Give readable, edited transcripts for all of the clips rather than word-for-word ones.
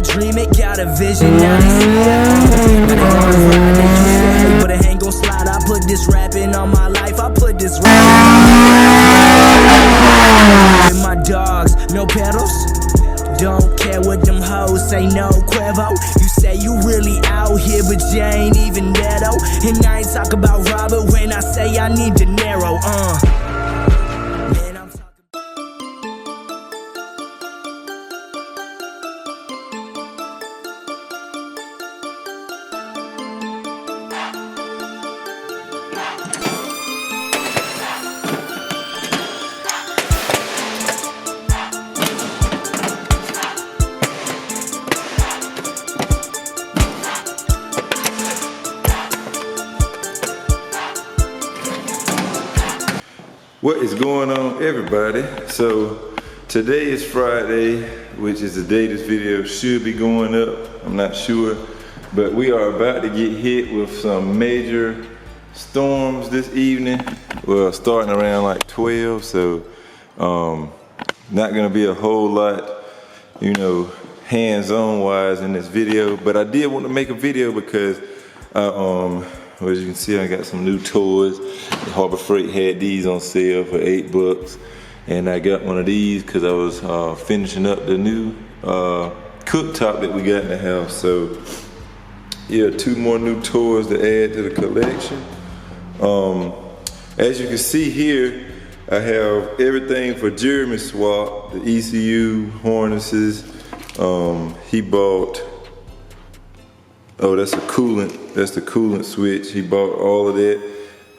dream it, got a vision, now they see it. Now they wanna ride, they used to hate, but it ain't gon' slide. I put this rapping on my life, I put this rapping on my dogs, no pedals. Don't care what them hoes say, no Cuervo. You say you really out here, but you ain't even there though. And I ain't talk about Robert when I say I need De Niro, Man, I'm talking. What is going on, everybody? So today is Friday, which is the day this video should be going up. I'm not sure, but we are about to get hit with some major storms this evening. Well, starting around like 12, so not gonna be a whole lot, you know, hands-on wise in this video, but I did want to make a video because as you can see, I got some new toys. Harbor Freight had these on sale for $8, and I got one of these because I was finishing up the new cooktop that we got in the house. So yeah, 2 more new toys to add to the collection. As you can see here, I have everything for Jeremy swap, the ECU harnesses. He bought, oh, that's a coolant. That's the coolant switch. He bought all of that.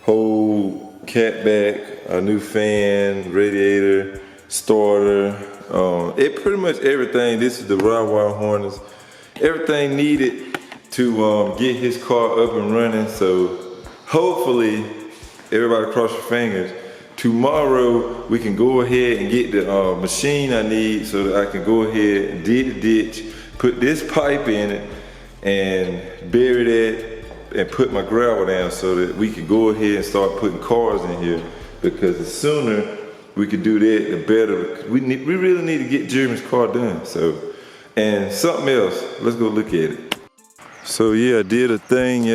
Whole catback, a new fan, radiator, starter. It pretty much everything. This is the rod wire harness. Everything needed to get his car up and running. So hopefully, everybody cross your fingers. Tomorrow we can go ahead and get the machine I need so that I can go ahead and dig the ditch, put this pipe in it, and bury that and put my gravel down so that we can go ahead and start putting cars in here, because the sooner we can do that, the better. We really need to get Jeremy's car done. So, and something else, let's go look at it. So yeah, I did a thing,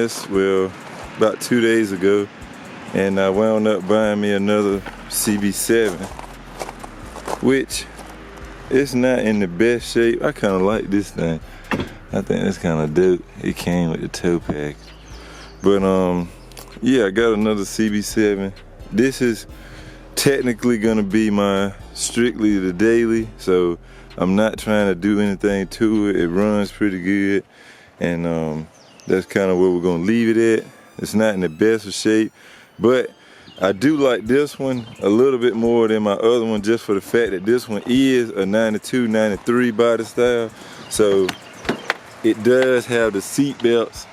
about 2 days ago, and I wound up buying me another CB7, which it's not in the best shape. I kind of like this thing. I think that's kind of dope. It came with the tow package. But yeah, I got another CB7. This is technically gonna be my strictly the daily, so I'm not trying to do anything to it. It runs pretty good, and that's kind of where we're gonna leave it at. It's not in the best of shape, but I do like this one a little bit more than my other one, just for the fact that this one is a 92, 93 body style. So it does have the seat belts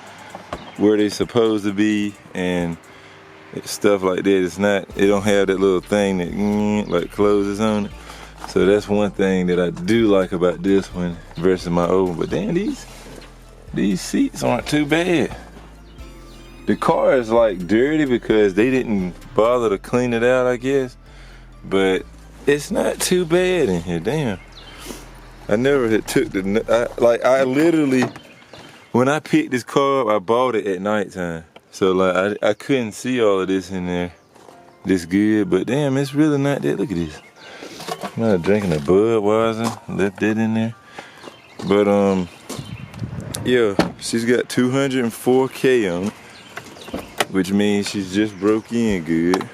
where they're supposed to be and stuff like that. It's not, it don't have that little thing that like closes on it. So that's one thing that I do like about this one versus my old one. But damn, these seats aren't too bad. The car is like dirty because they didn't bother to clean it out, I guess. But it's not too bad in here, damn. I never had took I literally, when I picked this car up, I bought it at nighttime. So like I couldn't see all of this in there this good, but damn, it's really not that. Look at this. I'm not drinking a Budweiser, left that in there. But yeah, she's got 204K on it, which means she's just broke in good.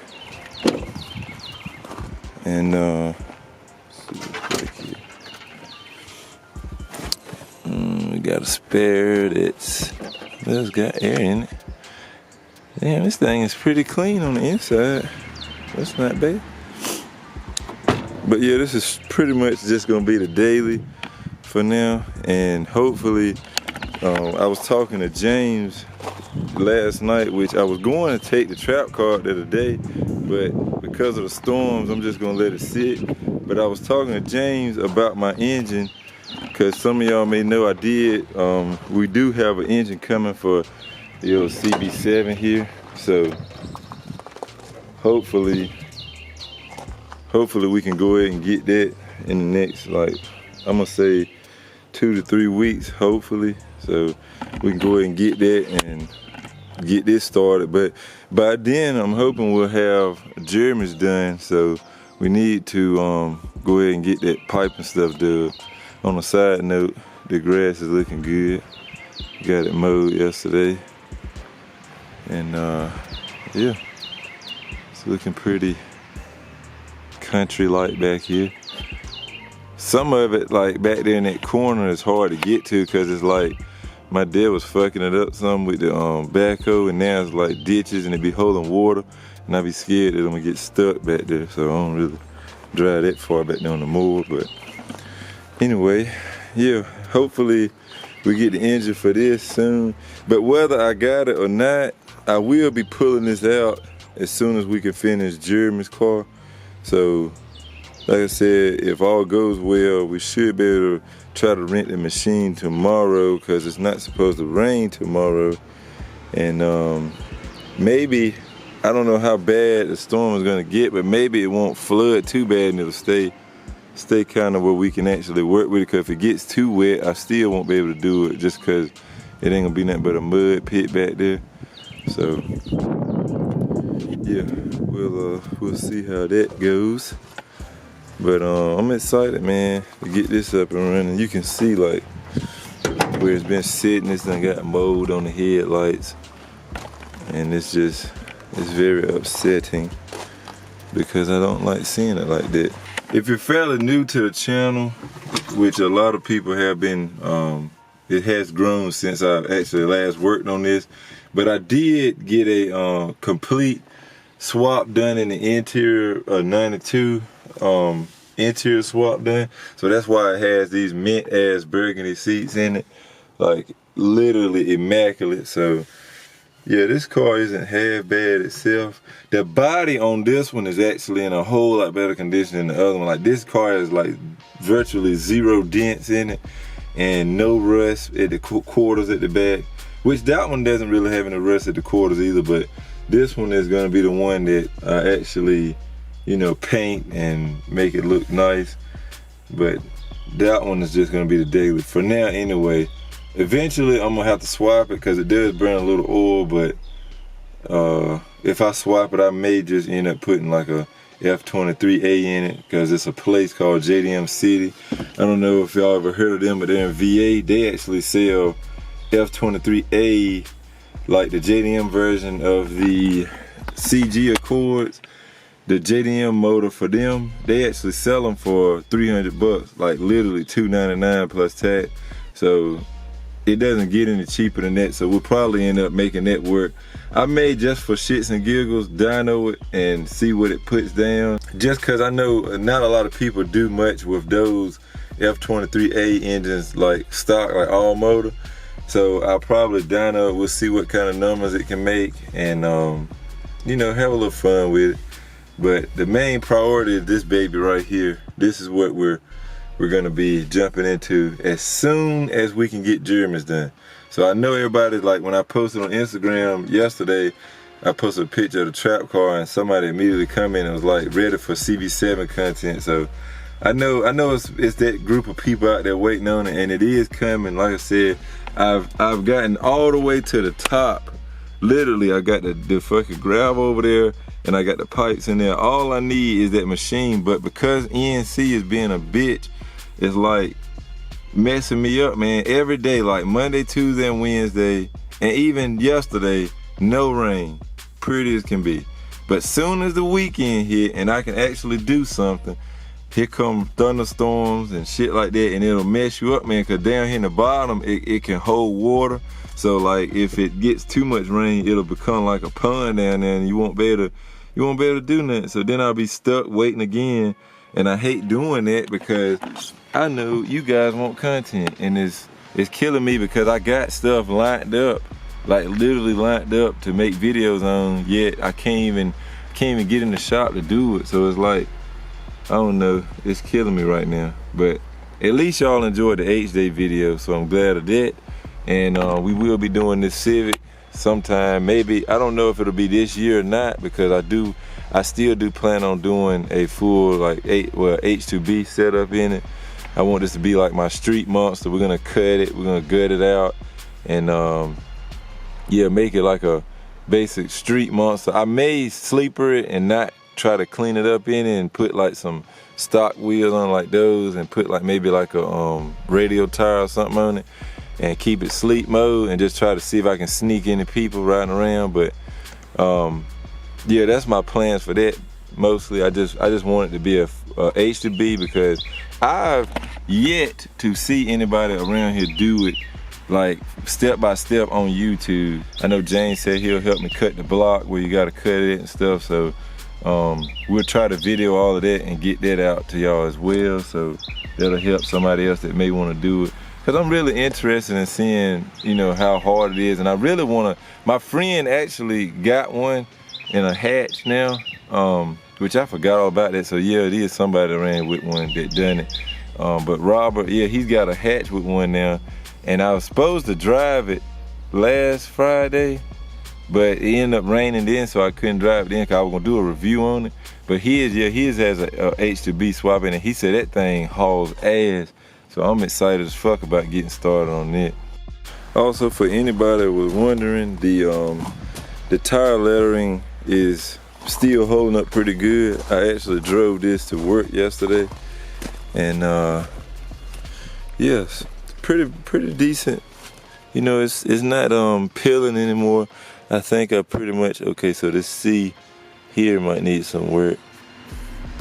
And we got a spare that's got air in it. Damn, this thing is pretty clean on the inside. That's not bad. But yeah, this is pretty much just gonna be the daily for now. And hopefully, I was talking to James last night, which I was going to take the trap car the other day, but because of the storms, I'm just gonna let it sit. But I was talking to James about my engine, because some of y'all may know we do have an engine coming for the old CB7 here. So hopefully we can go ahead and get that in the next, like, I'm gonna say 2 to 3 weeks, hopefully. So we can go ahead and get that and get this started. But by then, I'm hoping we'll have Jeremy's done. So we need to go ahead and get that pipe and stuff done. On a side note, the grass is looking good. Got it mowed yesterday. And yeah, it's looking pretty country-like back here. Some of it, like back there in that corner, is hard to get to because it's like my dad was fucking it up some with the backhoe, and now it's like ditches and it be holding water, and I be scared that I'm gonna get stuck back there, so I don't really drive that far back down the mower. But anyway, yeah, hopefully we get the engine for this soon. But whether I got it or not, I will be pulling this out as soon as we can finish Jeremy's car. So like I said, if all goes well, we should be able to try to rent the machine tomorrow because it's not supposed to rain tomorrow. And maybe, I don't know how bad the storm is gonna get, but maybe it won't flood too bad and it'll stay kind of where we can actually work with it. Because if it gets too wet, I still won't be able to do it just because it ain't gonna be nothing but a mud pit back there. So yeah, we'll see how that goes. But I'm excited, man, to get this up and running. You can see like where it's been sitting, it's done got mold on the headlights. And it's very upsetting because I don't like seeing it like that. If you're fairly new to the channel, which a lot of people have been, it has grown since I've actually last worked on this. But I did get a complete swap done in the interior of 92. Interior swap done, so that's why it has these mint ass burgundy seats in it, like literally immaculate. So yeah, this car isn't half bad itself. The body on this one is actually in a whole lot better condition than the other one. Like this car has like virtually 0 dents in it and no rust at the quarters at the back, which that one doesn't really have any rust at the quarters either. But this one is going to be the one that I actually, you know, paint and make it look nice. But that one is just gonna be the daily for now anyway. Eventually I'm gonna have to swap it because it does burn a little oil, but if I swap it, I may just end up putting like a F23A in it because it's a place called JDM City. I don't know if y'all ever heard of them, but they're in VA. They actually sell F23A, like the JDM version of the CG Accords. The JDM motor for them, they actually sell them for $300, like literally $299 plus tax. So it doesn't get any cheaper than that. So we'll probably end up making that work. I may just for shits and giggles dyno it and see what it puts down. Just cause I know not a lot of people do much with those F23A engines like stock, like all motor. So I'll probably dyno it, we'll see what kind of numbers it can make and you know, have a little fun with it. But the main priority is this baby right here. This is what we're gonna be jumping into as soon as we can get Jeremy's done. So I know everybody, like when I posted on Instagram yesterday, I posted a picture of the trap car and somebody immediately come in and was like ready for CB7 content. So I know it's that group of people out there waiting on it, and it is coming. Like I said, I've gotten all the way to the top. Literally, I got the fucking gravel over there, and I got the pipes in there. All I need is that machine, but because ENC is being a bitch, it's like messing me up, man. Every day, like Monday, Tuesday, and Wednesday, and even yesterday, no rain, pretty as can be. But soon as the weekend hit and I can actually do something, here come thunderstorms and shit like that, and it'll mess you up, man, because down here in the bottom, it can hold water. So like if it gets too much rain, it'll become like a pond down there and you won't be able to do nothing. So then I'll be stuck waiting again. And I hate doing that because I know you guys want content, and it's killing me because I got stuff lined up, like literally lined up to make videos on, yet I can't even get in the shop to do it. So it's like, I don't know, it's killing me right now. But at least y'all enjoyed the H-Day video, so I'm glad of that. And we will be doing this Civic sometime, maybe. I don't know if it'll be this year or not, because I still do plan on doing a full like H2B setup in it. I want this to be like my street monster. We're gonna cut it, we're gonna gut it out, and yeah, make it like a basic street monster. I may sleeper it and not try to clean it up in it and put like some stock wheels on like those and put like maybe like a radio tire or something on it and keep it sleep mode and just try to see if I can sneak any people riding around. But yeah, that's my plans for that. Mostly I just want it to be a H2B because I've yet to see anybody around here do it like step by step on YouTube. I know James said he'll help me cut the block where you gotta cut it and stuff, so we'll try to video all of that and get that out to y'all as well, so that'll help somebody else that may want to do it. Because I'm really interested in seeing, you know, how hard it is, and I really want to. My friend actually got one in a hatch now, which I forgot all about that, so yeah, it is somebody that ran with one that done it. But Robert, yeah, he's got a hatch with one now, and I was supposed to drive it last Friday, but it ended up raining then, so I couldn't drive it then because I was gonna do a review on it. But his has a H2B swap in it. He said that thing hauls ass, so I'm excited as fuck about getting started on it. Also, for anybody that was wondering, the tire lettering is still holding up pretty good. I actually drove this to work yesterday, and yes, pretty decent. You know, it's not peeling anymore. I think I pretty much, okay, so this C here might need some work,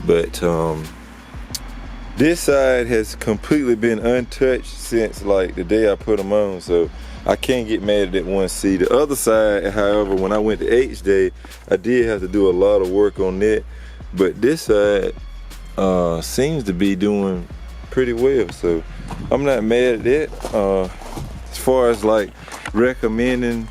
but this side has completely been untouched since like the day I put them on, so I can't get mad at that one C. The other side, however, when I went to H-Day, I did have to do a lot of work on that, but this side seems to be doing pretty well, so I'm not mad at that. As far as like recommending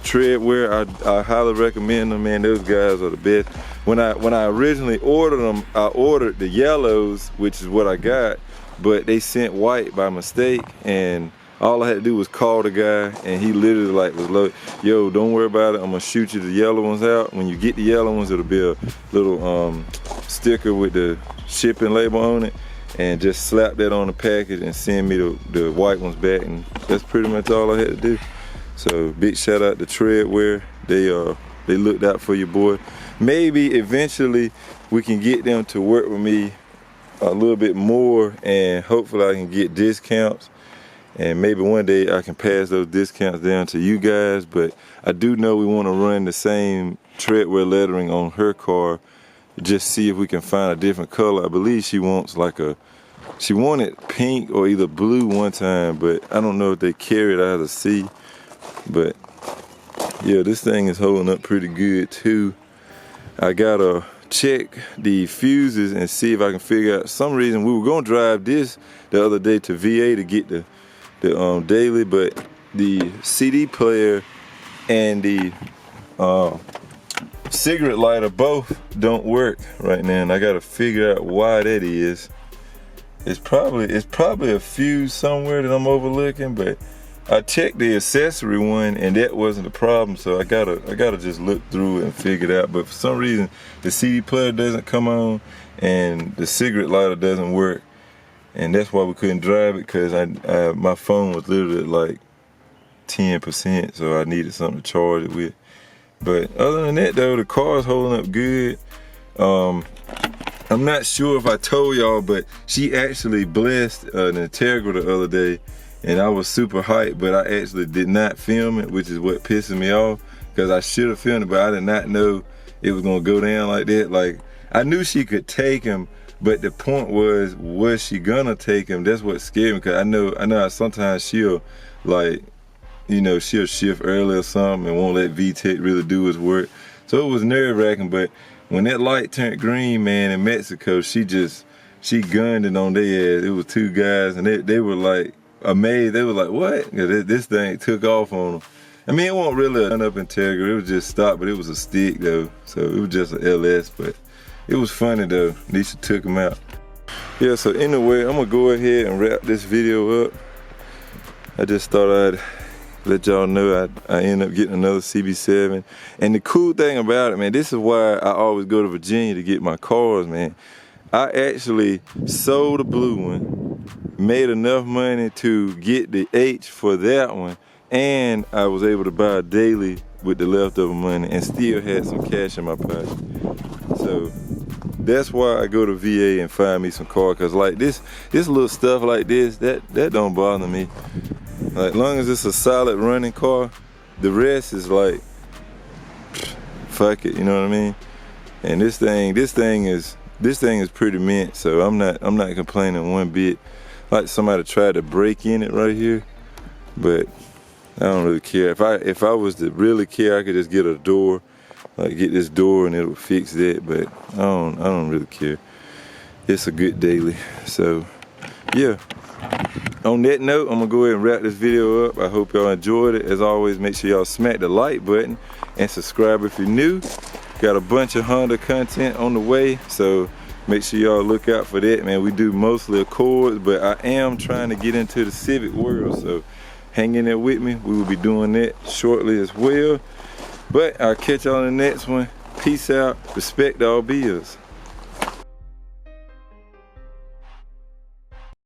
treadwear, I highly recommend them, man. Those guys are the best. When I originally ordered them, I ordered the yellows, which is what I got, but they sent white by mistake, and all I had to do was call the guy, and he literally like was like, yo, don't worry about it, I'm gonna shoot you the yellow ones out. When you get the yellow ones, it'll be a little sticker with the shipping label on it, and just slap that on the package and send me the white ones back, and that's pretty much all I had to do. So big shout out to Treadwear. They looked out for you, boy. Maybe eventually we can get them to work with me a little bit more, and hopefully I can get discounts, and maybe one day I can pass those discounts down to you guys. But I do know we want to run the same Treadwear lettering on her car, just see if we can find a different color. I believe she wants like she wanted pink or either blue one time, but I don't know if they carry it. I have to see. But yeah, this thing is holding up pretty good too. I gotta check the fuses and see if I can figure out some reason. We were gonna drive this the other day to VA to get the daily, but the CD player and the cigarette lighter both don't work right now, and I gotta figure out why that is. It's probably a fuse somewhere that I'm overlooking, but I checked the accessory one and that wasn't the problem, so I gotta just look through it and figure it out. But for some reason the CD player doesn't come on and the cigarette lighter doesn't work, and that's why we couldn't drive it, because my phone was literally at like 10%, so I needed something to charge it with. But other than that though, the car's holding up good. I'm not sure if I told y'all, but she actually blessed an Integra the other day, and I was super hyped, but I actually did not film it, which is what pisses me off, because I should have filmed it, but I did not know it was gonna go down like that. Like, I knew she could take him, but the point was she gonna take him? That's what scared me, because I know how sometimes she'll, like, you know, she'll shift early or something and won't let VTech really do his work. So it was nerve-wracking, but when that light turned green, man, in Mexico, she gunned it on their ass. It was two guys, and they were like amazed. They were like, what? This thing took off on them. I mean, it wasn't really an up Integra. It was just stopped, but it was a stick though. So it was just an LS, but it was funny though. At least she took them out. Yeah, so anyway, I'm gonna go ahead and wrap this video up. I just thought I'd let y'all know I ended up getting another CB7. And the cool thing about it, man, this is why I always go to Virginia to get my cars, man. I actually sold the blue one, made enough money to get the H for that one, and I was able to buy a daily with the leftover money and still had some cash in my pocket. So that's why I go to VA and find me some car, cause like this little stuff like this, that don't bother me. Like, long as it's a solid running car, the rest is like, fuck it, you know what I mean? And this thing is pretty mint, so I'm not complaining one bit. Like somebody tried to break in it right here, but I don't really care. If I was to really care, I could just get a door, like get this door and it'll fix that, but I don't really care. It's a good daily. So yeah. On that note, I'm gonna go ahead and wrap this video up. I hope y'all enjoyed it. As always, make sure y'all smack the like button and subscribe if you're new. Got a bunch of Honda content on the way, so make sure y'all look out for that, man. We do mostly Accords, but I am trying to get into the Civic world, so hang in there with me. We will be doing that shortly as well. But I'll catch y'all in the next one. Peace out. Respect all bills.